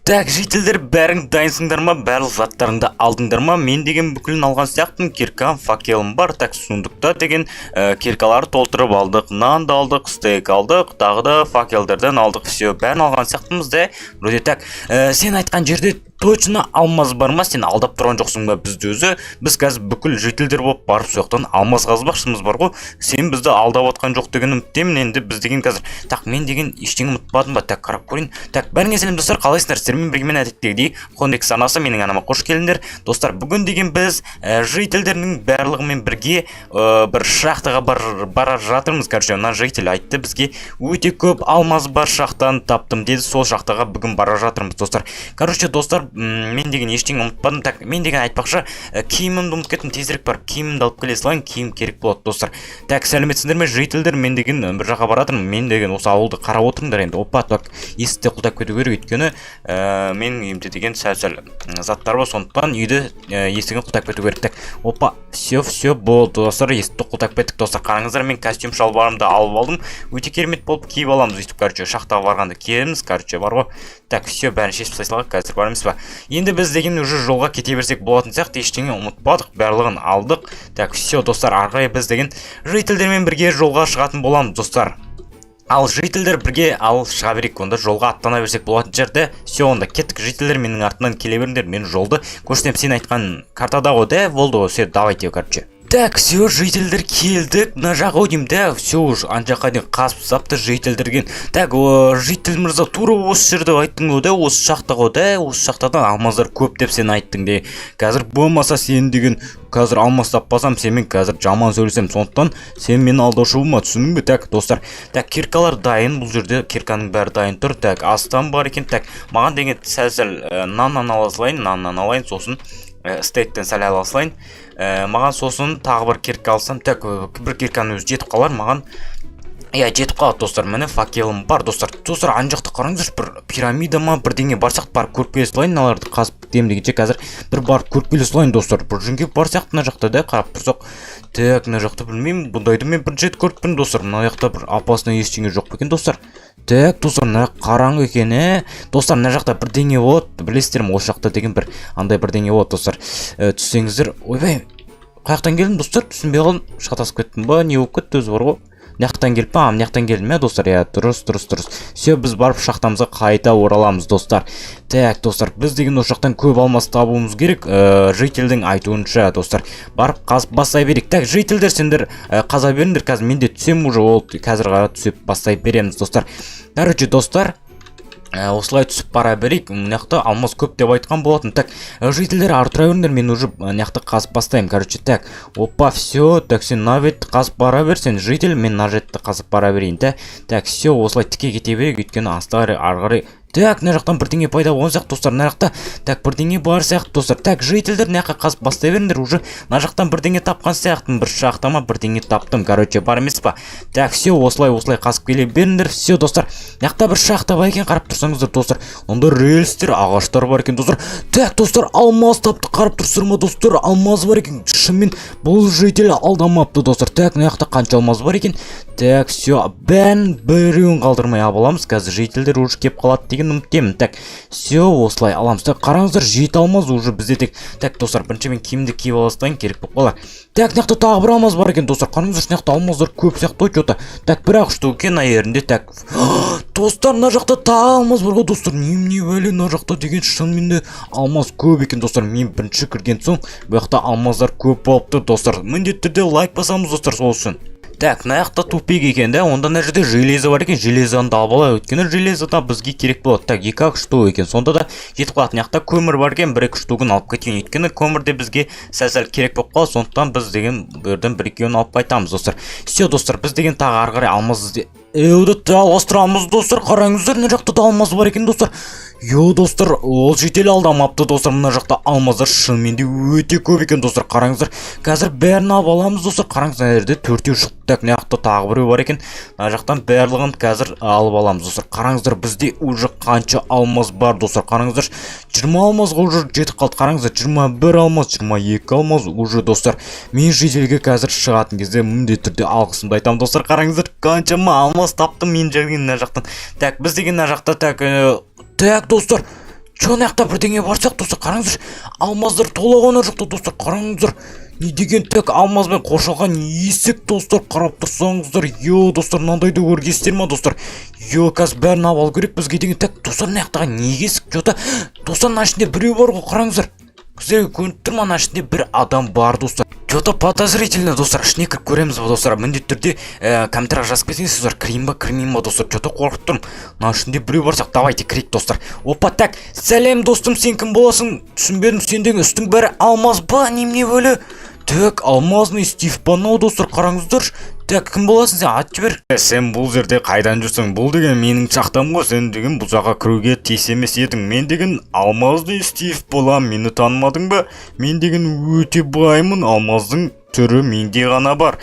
Так, жителдер бәрің дайынсыңдар ма, барлық заттарыңды алдыңдар ма? Мен деген бүкілін алған сияқтымын, киркам, факелім бар. Так, сундукта деген киркаларды толтырып алдық, нанды алдық, стейк алдық, тағы да факелдерден алдық. Все, бәрін алған сияқтымыз да. Вроде так, сен айтқан жерде точно алмаз бар ма? Сен алдап тұрған жоқсың ба бізді өзі? Біз қазір бүкіл жителдер болып барып сояқтан алмаз қазбақшымыз бар ғой. Сен бізді алдап отқан жоқ деген үміттемін. Енді біз деген қазір. Так, мен деген ештеңе ұмытпадым ба? Так, қарап көрейін. Так, бәріңе сәлем достар, қалайсыңдар? Сіздермен бірге мен әдеттегідей Хондек санасы менің анама қош келдіңдер. Достар, бүгін деген біз жителдердің барлығымен бірге бір шахтаға бара жатырмыз. Короче, мына житель айтты бізге өте көп алмаз бар шахтаны таптым деді. Сол шахтаға бүгін бара жатырмыз, достар. Короче, достар, мен деген ештеңе ұмытпадым. Так, мен деген айтпақшы киімімді ұмытып кеттім. Тезірек барып киімімді алып келе салайын, киім керек болады, достар. Так, сәлеметсіңдер ме жителдер? Мен деген бір жаққа баратырмын. Мен деген осы ауылды қарап отырыңдар енді. Опа, так, есікте құлдап кету керек, өйткені менің үйімде деген сәл-сәл заттар бар, сондықтан үйді есігін құлдап кету керек. Так, опа, все болды, достар, есікті құлдап кеттік, достар. Қараңыздар, мен костюм шалбарымды алып алдым. Өте керемет болып киіп аламыз өйтіп, короче, шахтаға барғанда киеміз, короче, бар ғой. Так, все, бәрін шешіп тастайық, қазір барамыз ба? Енді біз деген уже жолға кете берсек болатын сияқты, ештеңе ұмытпадық, барлығын алдық. Так, все, достар, ары қарай біз деген жителдермен бірге жолға шығатын боламыз, достар. Ал жителдер бірге шыға берейік, онда жолға аттана берсек болатын жерде. Все, онда кеттік, жителдер менің артынан келе беріңдер, мен жолды көрсетем. Сен айтқан картада ғой, да, болды ғой, все, давайте, короче. Так, все, жителдер келдік, мына жаққа деймін, да, все, ана жаққа дейін қасып сапты жителдерген. Так, житель мырза, тура осы жерде айттың ғой, да, осы шахта ғой, да, осы шахтадан алмаздар көп деп сен айттың, де. Қазір болмаса сен деген қазір алмаз таппасам, сенмен қазір жаман сөйлесем, сондықтан сен мені алдаушы болма, түсіндің бе? Так, достар, так, киркалар дайын, бұл жерде кирканың бәрі дайын тұр. Так, астан бар екен. Так, маған деген сәл-сәл наннан ала салайын, сосын стейктен сәл ала салайын. Маған сосын тағы бір кирка алсам, так, бір кирканың өзі жетіп қалар маған. Жетіп қалады, достар, міне факелім бар, достар. Достар, ана жақта қараңыздар, бір пирамида ма, бірдеңе бар сияқты, барып көріп келе салайын, мыналарды қазып демдегенше қазір бір барып көріп келе салайын, достар. Бір жүнге бар сияқты мына жақта, да, қарап тұрсақ. Так, мына жақта білмеймін, бұндайды мен бір жет көріппін, достар. Мына жақта бір опасный ештеңе жоқ екен, достар. Так, достар, мына қараңғы екен, достар, мына жақта бірдеңе болады, білесіздер ме, осы жақта деген бір андай бірдеңе болады, достар. Түссеңіздер, ойбай, қаяқтан келдім, достар, түсінбей қалдым, шатасып кеттім ба, не болып кетті өзі бар ғой. Мынаяқтан келіп па, мынаяқтан келдім, достар, дұрыс. Все, біз барып шахтамызға қайта ораламыз, достар. Так, достар, біз деген осы жақтан көп алмаз табуымыз керек. Жителдің айтуынша, достар, барып қазып бастай берейік. Так, жителдер, сендер қаза беріңдер, қазір менде түсем уже, ол қазір ғара түсіп бастай береміз, достар. Короче, достар, осылай түсіп бара берейік. Мынақты алмаз көп деп айтқан болатын. Так, жителдер артыра беріңдер, мен уже мынақты қазып бастаймын. Короче, так, опа, все, так, сен наветті қазып бара бер, сен житель, мен нажетті қазып бара берейін. Так, все, осылай тіке кете берейік, өйткені астары арғары. Так, мына жақтан бірдеңе пайда болған сияқты, достар, мына жақта. Так, бірдеңе бар сияқты, достар. Так, жителдер, мына жаққа қазып бастай беріңдер, уже мына жақтан бірдеңе тапқан сияқтымын, бір шахтама бірдеңе таптым. Короче, бар емес па? Так, все, осылай қазып келе беріңдер. Все, достар, мына жақта бір шахта бар екен, қарап тұрсаңыздар, достар. Онда рельстер, ағаштар бар екен, достар. Так, достар, алмаз тапты, қарап тұрсыздар ма, достар? Алмаз бар екен. Шынымен бұл житель алдамапты, достар. Так, мына жақта қанша алмаз бар екен? Так, все, бәрін біреуін қалдырмай аламыз. Қазір жителдер уже кеп қалады деген үміттемін. Так, все, осылай аламыз. Так, қараңыздар, жеті алмаз уже бізде тек. Так, достар, бірінші мен киімді киіп аластайын, керек болып қалар. Так, мына тағы бір алмаз бар екен, достар. Қараңыздар, мына алмаздар көп сияқты ғой. Так, бір-ақ штука екен айерінде. Так, достар, мына жақта тағы алмаз бар ғой, достар. Не бәле, мына жақта деген шынымен де алмаз көп екен, достар. Мен бірінші кірген соң, бұл жақта алмаздар көп болыпты, достар. Міндетті түрде лайк басамыз, достар, сол үшін. Так, мына жақта тупик екен, да, онда мына жерде железо бар екен, железоны да алып, өйткені железода бізге керек болады. Так, 2-ақ штук екен, сонда да жетіп қалады. Мына жақта көмір бар екен, 1-2 штугын алып кетейін, өйткені көмірде бізге сәл-сәл керек болып қалды, сондықтан біз деген бірден 1-2-ін алып қайтамыз, достар. Все, достар, біз деген тағы ары қарай алмаз жалғастырамыз, достар. Қараңыздар, мына жақта да алмаз бар екен, достар. Достар, ол житель алдамапты, достар. Мына жақта алмаздар шынымен де өте көп екен, достар. Қараңыздар, қазір бәрін алып аламыз, достар. Қараңыздар, мына жерде 4-еу шықты. Так, мына жақта тағы біреу бар екен. Мына жақтан барлығын қазір алып аламыз, достар. Қараңыздар, бізде уже қанша алмаз бар, достар. Қараңыздар, 20 алмазға уже жетіп қалды. Қараңыздар, 21 алмаз, 22 алмаз уже, достар. Мен жителге қазір шығатын кезде міндетті түрде алғысымды айтамын, достар. Қараңыздар, қаншама алмаз таптым мен жерген мына жақтан. Так, біз деген мына жақта, так, достар, Жоқта бірдеңе бар сияқты достар, қараңыздар. Алмаздар тола ғана жоқта достар, қараңыздар. Не деген тек алмазбен қоршалған есік достар, қарап тұрсаңыздар. Йо достар, мынандайды көргенсіздер ма достар? Йо, қазір бәрін алу керек бізге деген тек достар, мынаяқтағы не есік жоқта? Достар, мына ішінде біреу бар ғой, қараңыздар. Сіздерге көрініп тұр ма, мына ішінде бір адам бар достар. Жота подозрительно достар, ішіне кіріп көреміз ба достар? Міндетті түрде комментарийға жазып кетіңіз достар, кірейін ба кірмеймін ба достар? Жота қорқып тұрмын. Мына ішінде біреу барсақ, давайте кірейік достар. Опа, так, сәлем достым, сен кім боласың? Түсінбедім, сендегі үстің бәрі алмаз ба, немене бөлі? Так, алмазный Стив банау достар, қараңыздар. Так, кім боласың сен, ат жібер. Сен бұл жерде қайдан жүрсің? Бұл деген менің шақтам ғой, сен деген бұл жаққа кіруге тиіс емес едің. Мен деген алмазный Стив болам, мені танымадың ба? Мен деген өте баймын, алмаздың түрі менде ғана бар.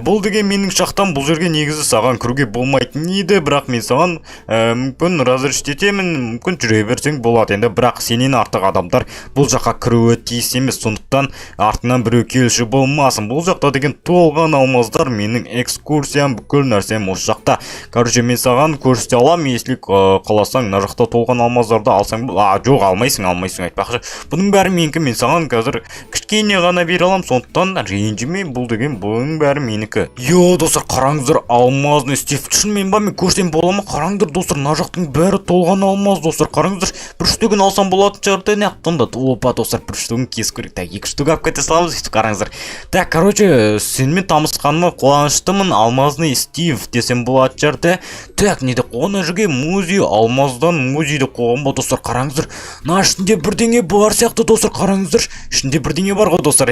Бұл деген менің шақтам, бұл жерге негізі саған кіруге болмайтын еді, бірақ мен саған мүмкін разрештетемін, мүмкін жүре берсең болады. Енді бірақ сенен артық адамдар бұл жаққа кіруі тиіс емес, сондықтан артынан біреу келші болмасын. Бұл жақта деген толған алмаздар, менің экскурсиям, бүкіл нәрсем осы жақта. Короче, мен саған көрсете алам, если қаласаң, мына жақта толған алмаздарды алсаң, жоқ, алмайсың, айтпақшы. Бұның бәрі менікі, мен саған қазір кішкене ғана бере алам, сондықтан ренжіме, бұл деген бұның бәрі менікі. Йо достар, қараңыздар, алмазный Стив шынымен ба, мен көрсем бола ма? Қараңыздар достар, мына жақтың бәрі толған алмаз достар, қараңыздар. Бір штугін алсам болатын шығар, неқтон да. Опа достар, бір штугін кесіп көрейік. Так, екі штук алып кете саламыз, қараңыздар. Так, короче, сенімен танысқаныма қуаныштымын, алмазный Стив десем болатын шығар. Так, неде қона жүрге музей, алмаздан музейді қойған ба достар, қараңыздар. Мына ішінде бірдеңе бар сияқты достар, қараңыздар. Ішінде бірдеңе бар ғой достар.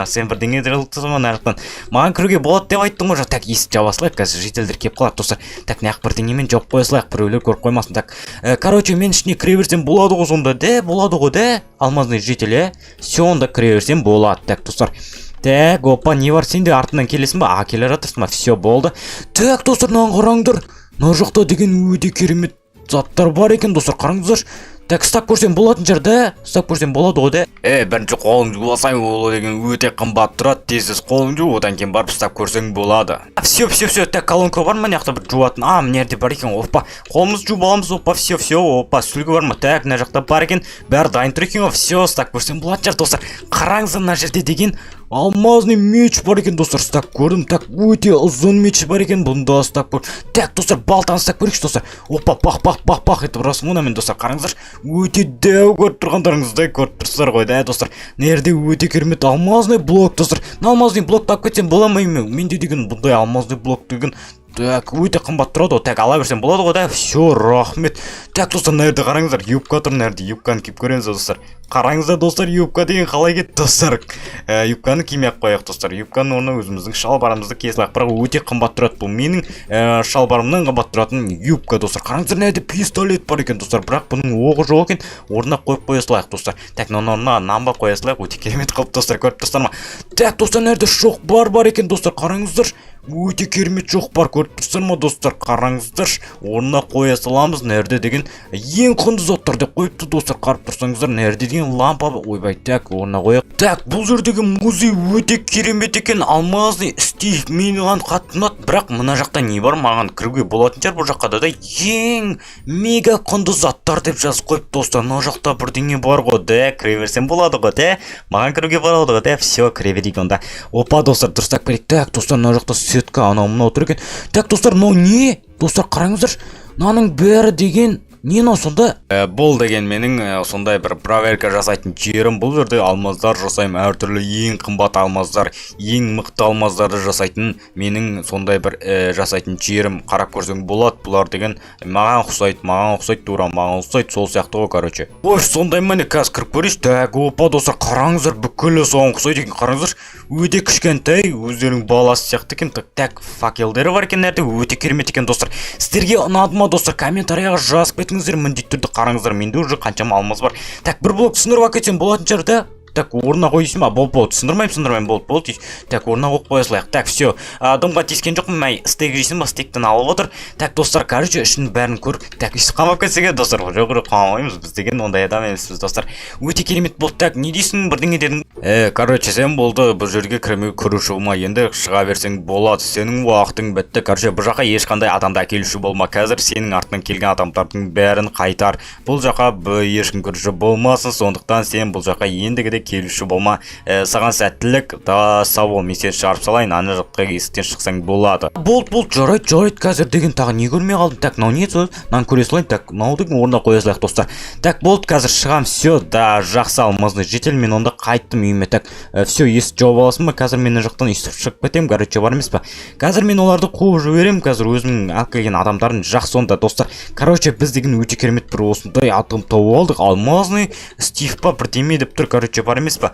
Сен бірдеңе дұрылтызыман әріқтен. Маған кіруге болады деп айттың ғой. Так, есік жаба салайық, қазір жителдер кеп қалады достар. Так, неғып бірдеңемен жауып қоя салайық, біреулер көріп қоймасын. Так, короче, мен ішіне кіре берсем болады ғой сонда, болады ғой, алмазный житель, все, онда кіре берсем болады. Так, достар. Так, опа, не бар, сен де артынан келесің ба? Келе жатырсың ба? Все болды. Так, достар, мынаны қараңдар. Мына жақта деген өте керемет заттар бар екен достар, қараңыздар. Так, стап көрсем болатын шығар, стап көрсем болады ғой, бірінші қолың жуасаң, ол деген өте қымбат тұрады, тезсіз қолың жу, одан кейін барып стап көрсең болады. Все, так, колонка бар ма, мына жақта бір жуатын? Мына жерде бар екен, опа, қолымыз жуып аламыз, опа, все, опа, сүлгі бар ма? Так, мына жақта бар екен, бәрі дайын тұр екен, все, стап көрсем болатын шығар достар. Қараңыздар, мына жерде деген алмазный меч бар екен достар, стап көрдім. Так, өте ұзын меч бар екен, бұнда стап көр. Так, достар, балтаны стап көрейікші достар. Опа, пах етіп ұрасың мұна мен достар, қараңыздар. Өте дәу көріп тұрғандарыңыздай көріп тұрсыздар ғой, достар. Нерде өте керемет алмазный блок достар. Алмазный блокты алып кетсем бола ма? Менде деген бұндай алмазный блок деген так, өте қымбат тұрады ғой. Так, ала берсем болады ғой, все, рахмет. Так, достар, нерде қараңыздар, юбка тұр, нерде юбканы киіп көреміз достар. Қараңыздар достар, юбка деген қалай кетті достар. Юбканы кимей-ақ қояйық достар. Юбканы орнына өзіміздің шалбарымызды кесіп, бірақ өте қымбат тұрады. Бұл менің шалбарымнан қымбат тұратын юбка достар. Қараңыздар, нерде пистолет бар екен достар, бірақ бұның оғы жоқ екен. Орнына қойып қоя салайық достар. Так, орнына нанба қоя салайық, өте керемет қылып достар, көріп тұрсыздар ма? Так, достар, нерде шоқпар бар екен достар, қараңыздар. Өте керемет шоқпар, көріп тұрсыздар ма достар, қараңыздар. Орнына қоя саламыз, нерде деген ең құнды заттарды қойыпты достар, қарап тұрсаңыздар. Нерде деген лампа, ойбай, так, орнына қояйық. Так, бұл жердегі музей өте керемет екен, алмазный Стив, мен оған қатты ұнады, бірақ мына жақта не бар, маған кіруге болатын шығар. Бұл жаққа да ең мега құнды заттар деп жазып қойып достар. Мына жақта бірдеңе бар ғой, кіре берсем болады ғой, маған кіруге болады ғой, все, кіре берейік онда. Опа достар, дұрыстап берейік. Так, достар, мына жақта сетка, анау мынау тұр екен. Так, достар, мынау не? Достар, қараңыздар, мынаның бәрі деген не мынау сонда? Бұл деген менің сондай бір проверка жасайтын жерім. Бұл жерде алмаздар жасаймын, әртүрлі ең қымбат алмаздар, ең мықты алмаздарды жасайтын менің сондай бір жасайтын жерім. Қарап көрсең болады. Бұлар деген маған ұқсайды, тура маған ұқсайды, сол сияқты ғой, короче. Ой, сондай міне қазір кіріп көрейінші. Так, опа достар, қараңыздар, бүкілі соған ұқсайды екен, қараңыздар. Өте кішкентай, өздерінің баласы сияқты екен. Так, факелдері бар екен, нәрде өте керемет екен достар. Сіздерге ұнады ма достар? Комментарияға жазып кетіңіздер, міндетті түрде қараңыздар. Менде уже қаншама алмаз бар. Так, бір блок сындырып әкетсем болатын шығар, Так, орнына қойсын ба? Болды, сындырмаймын, болды. Так, орнына қойып қоя салайық. Так, все. Дымға тиіскен жоқпын, май стейк жейсің ба? Стейктен алып отыр. Так, достар, короче, ішін бәрін көріп. Так, іші қамап кетсеге, достар, жоқ, қамамаймыз. Біз деген ондай адам емеспіз, достар. Өте керемет болды. Так, не дейсің? Бірдеңе дедің. Короче, сен болды. Бұл жерге кіруші болма. Енді шыға берсең болады. Сенің уақытың бітті. Короче, бұл жаққа ешқандай адамды әкелуші болма. Қазір сенің артынан келген адамдардың бәрін қайтар. Бұл жаққа ешкім кіруші болмасын. Сондықтан сен бұл жаққа ендігіде келуші болма. Саған сәттілік, да сау бол. Мен сені шығарып салайын, ана жаққа есіктен шықсаң болады. Болды, жарайды қазір деген тағы не көрмей қалдым. Так, мынау не сөз? Мынаны көре салайын. Так, мынаудың орнына қоя салайық, достар. Так, болды, қазір шығам. Все, да, жақсы алмазный житель. Мен онда қайттым үйіме. Так, все, есік жауып аласың ба? Қазір мен жақтан үйсіп шығып кетемін. Короче, бар емес па? Қазір мен оларды қуып жіберемін. Қазір өзімнің алып келген адамдарын жақсы онда, достар. Короче, біз деген өте керемет бір осындай атом тауып алдық. Алмазный Стив па бірдеме деп тұр. Короче, бар емес па?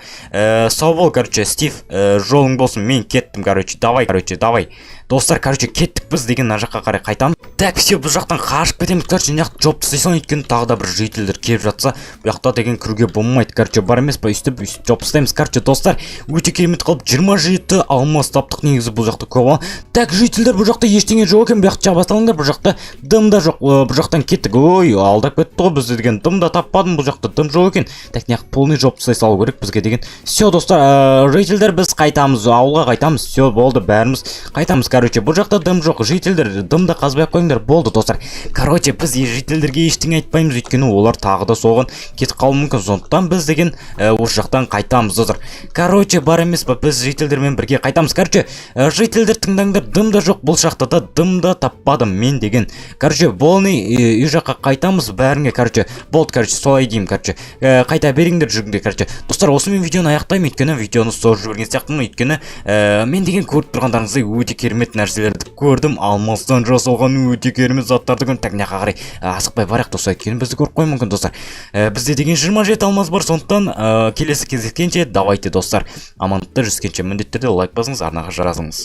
Сау бол, короче, Стив, жолың болсын. Мен кеттім, короче, давай. Достар, короче, кеттік біз деген мына жаққа қарай қайтамыз. Так, все, бұл жақтан қашып кетеміз. Короче, мына жақты жауып тастайсың, өйткені тағы да бір жителдер келіп жатса, бұл жақта деген кіруге болмайды. Короче, бар емес па? Үстіп жауып тастаймыз. Короче, достар, өте керемет қылып 27 алмаз таптық. Негізі бұл жақта көп. Так, жителдер, бұл жақта ештеңе жоқ екен. Бұл жақта жабасталыңдар, бұл жақта дым да жоқ. Бұл жақтан кеттік. Ой, алдап кетті ғой бізді деген. Дым да таппадым, бұл жақта дым жоқ екен. Так, мына полный жауып тастай салу керек бізге деген. Все, достар, жителдер, біз қайтамыз, ауылға қайтамыз. Все, болды, бәріміз қайтамыз. Короче, бұл жақта дым жоқ, жителдер, дымды қазбай қойыңдар. Болды, достар. Короче, біз жителдерге ештеңе айтпаймыз, өйткені олар тағы да соған кетіп қалуы мүмкін. Сондықтан біз деген осы жақтан қайтамыз, достар. Короче, бар емес па, біз жителдермен бірге қайтамыз. Короче, жителдер, тыңдаңдар, дым да жоқ, бұл жақта да дымды таппадым мен деген. Короче, болны үй жаққа қайтамыз бәріңе. Короче, болды, короче, солай деймін. Короче, қайта беріңдер жүргіңдер. Короче, достар, осымен видеоны аяқтаймын, өйткені видеоны созып жіберген сияқтымын. Өйткені мен деген көріп тұрғандарыңыздай өте керемет нәрселерді көрдім. Алмастан жасалған өте керемет заттарды көрдім. Так, мына жаққа қарай асықпай барайық, достар, өйткені бізді көріп қоюы мүмкін, достар. Бізде деген 27 алмаз бар, сондықтан келесі кездескенше давайте, достар, амандықта жүзгенше міндетті түрде лайк басыңыз, арнаға жазыңыз.